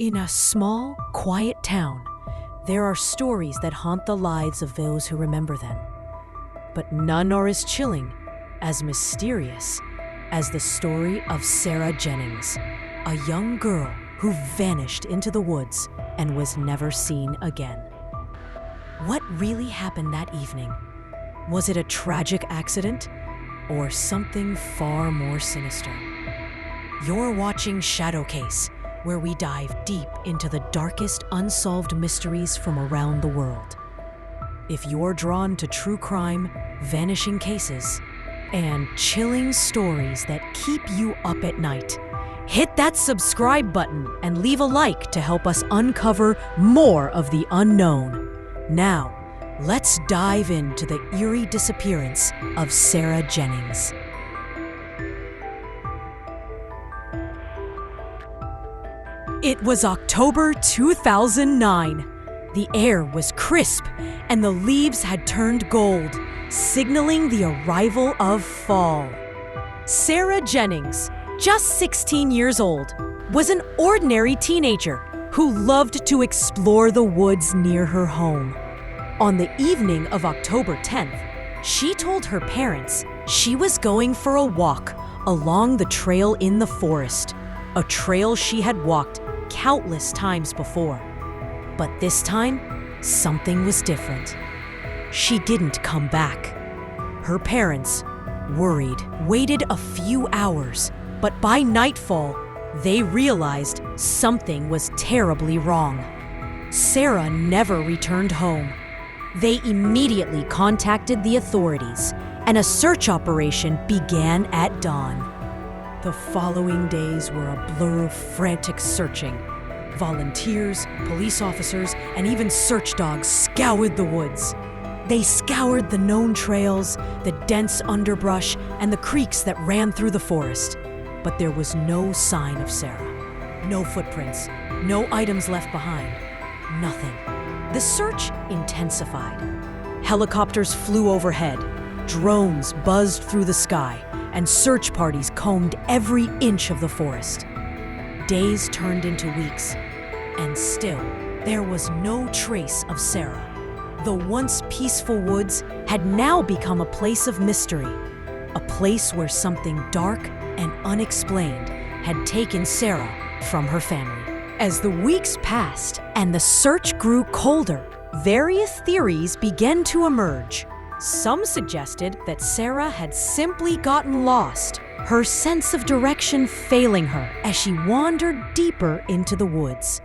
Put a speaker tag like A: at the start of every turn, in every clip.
A: In a small, quiet town, there are stories that haunt the lives of those who remember them. But none are as chilling, as mysterious, as the story of Sarah Jennings, a young girl who vanished into the woods and was never seen again. What really happened that evening? Was it a tragic accident or something far more sinister? You're watching Shadow Case, where we dive deep into the darkest unsolved mysteries from around the world. If you're drawn to true crime, vanishing cases, and chilling stories that keep you up at night, hit that subscribe button and leave a like to help us uncover more of the unknown. Now, let's dive into the eerie disappearance of Sarah Jennings. It was October 2009. The air was crisp and the leaves had turned gold, signaling the arrival of fall. Sarah Jennings, just 16 years old, was an ordinary teenager who loved to explore the woods near her home. On the evening of October 10th, she told her parents she was going for a walk along the trail in the forest, a trail she had walked countless times before. But this time, something was different. She didn't come back. Her parents, worried, waited a few hours, but by nightfall, they realized something was terribly wrong. Sarah never returned home. They immediately contacted the authorities, and a search operation began at dawn. The following days were a blur of frantic searching. Volunteers, police officers, and even search dogs scoured the woods. They scoured the known trails, the dense underbrush, and the creeks that ran through the forest. But there was no sign of Sarah. No footprints, no items left behind. Nothing. The search intensified. Helicopters flew overhead, drones buzzed through the sky, and search parties combed every inch of the forest. Days turned into weeks, and still, there was no trace of Sarah. The once peaceful woods had now become a place of mystery, a place where something dark and unexplained had taken Sarah from her family. As the weeks passed and the search grew colder, various theories began to emerge. Some suggested that Sarah had simply gotten lost, her sense of direction failing her as she wandered deeper into the woods.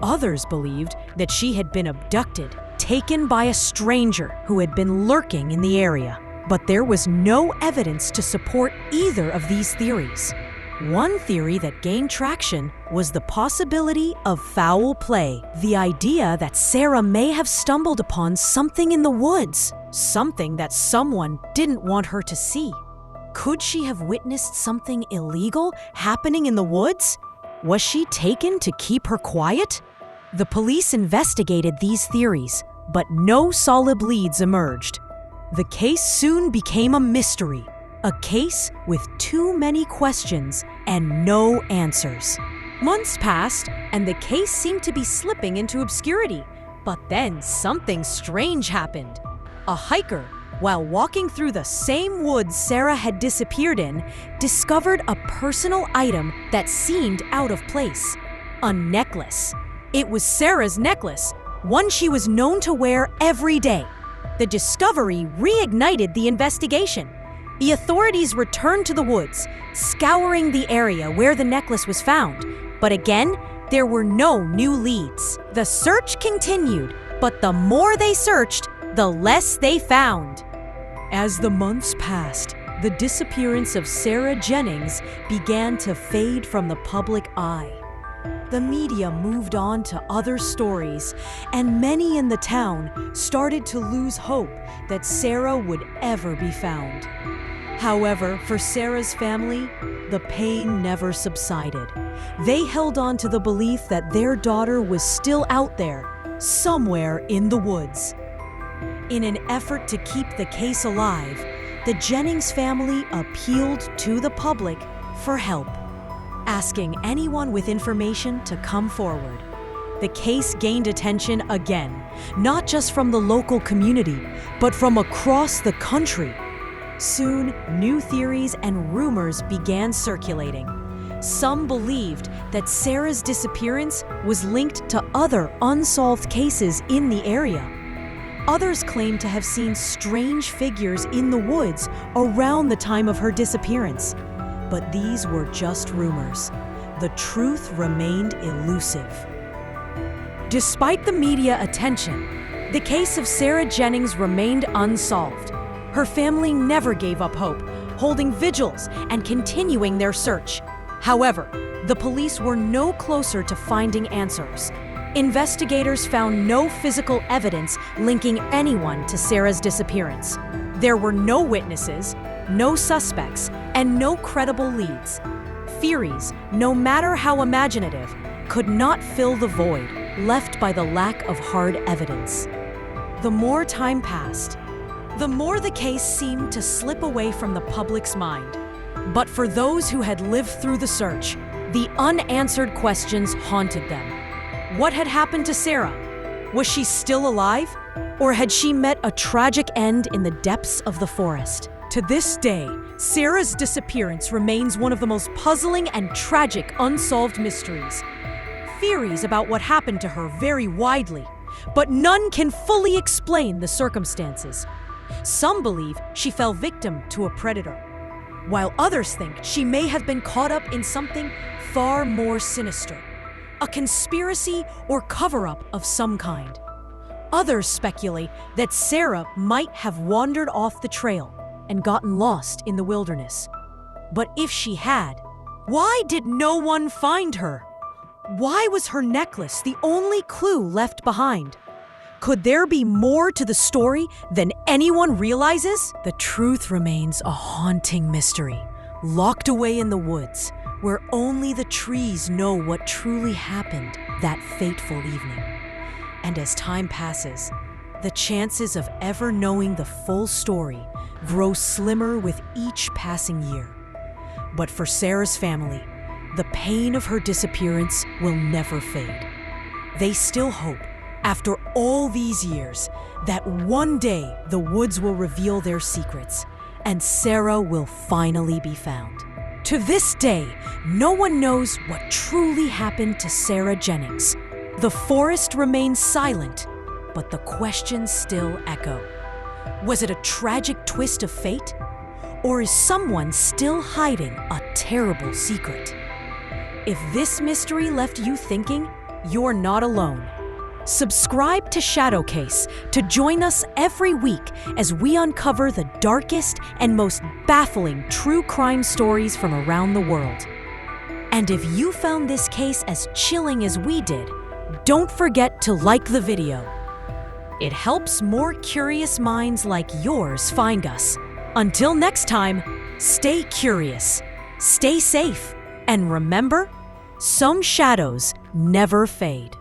A: Others believed that she had been abducted, taken by a stranger who had been lurking in the area. But there was no evidence to support either of these theories. One theory that gained traction was the possibility of foul play, the idea that Sarah may have stumbled upon something in the woods, something that someone didn't want her to see. Could she have witnessed something illegal happening in the woods? Was she taken to keep her quiet? The police investigated these theories, but no solid leads emerged. The case soon became a mystery, a case with too many questions and no answers. Months passed, and the case seemed to be slipping into obscurity. But then something strange happened. A hiker, while walking through the same woods Sarah had disappeared in, discovered a personal item that seemed out of place. A necklace. It was Sarah's necklace, one she was known to wear every day. The discovery reignited the investigation. The authorities returned to the woods, scouring the area where the necklace was found. But again, there were no new leads. The search continued, but the more they searched, the less they found. As the months passed, the disappearance of Sarah Jennings began to fade from the public eye. The media moved on to other stories, and many in the town started to lose hope that Sarah would ever be found. However, for Sarah's family, the pain never subsided. They held on to the belief that their daughter was still out there, somewhere in the woods. In an effort to keep the case alive, the Jennings family appealed to the public for help. asking anyone with information to come forward. The case gained attention again, not just from the local community, but from across the country. Soon, new theories and rumors began circulating. Some believed that Sarah's disappearance was linked to other unsolved cases in the area. Others claimed to have seen strange figures in the woods around the time of her disappearance. But these were just rumors. The truth remained elusive. Despite the media attention, the case of Sarah Jennings remained unsolved. Her family never gave up hope, holding vigils and continuing their search. However, the police were no closer to finding answers. Investigators found no physical evidence linking anyone to Sarah's disappearance. There were no witnesses, no suspects, and no credible leads. Theories, no matter how imaginative, could not fill the void left by the lack of hard evidence. The more time passed, the more the case seemed to slip away from the public's mind. But for those who had lived through the search, the unanswered questions haunted them. What had happened to Sarah? Was she still alive? Or had she met a tragic end in the depths of the forest? To this day, Sarah's disappearance remains one of the most puzzling and tragic unsolved mysteries. Theories about what happened to her vary widely, but none can fully explain the circumstances. Some believe she fell victim to a predator, while others think she may have been caught up in something far more sinister, a conspiracy or cover-up of some kind. Others speculate that Sarah might have wandered off the trail and gotten lost in the wilderness. But if she had, why did no one find her? Why was her necklace the only clue left behind? Could there be more to the story than anyone realizes? The truth remains a haunting mystery, locked away in the woods, where only the trees know what truly happened that fateful evening. And as time passes, the chances of ever knowing the full story grow slimmer with each passing year. But for Sarah's family, the pain of her disappearance will never fade. They still hope, after all these years, that one day the woods will reveal their secrets and Sarah will finally be found. To this day, no one knows what truly happened to Sarah Jennings. The forest remains silent, but the questions still echo. Was it a tragic twist of fate? Or is someone still hiding a terrible secret? If this mystery left you thinking, you're not alone. Subscribe to Shadowcase to join us every week as we uncover the darkest and most baffling true crime stories from around the world. And if you found this case as chilling as we did, don't forget to like the video. It helps more curious minds like yours find us. Until next time, stay curious, stay safe, and remember, some shadows never fade.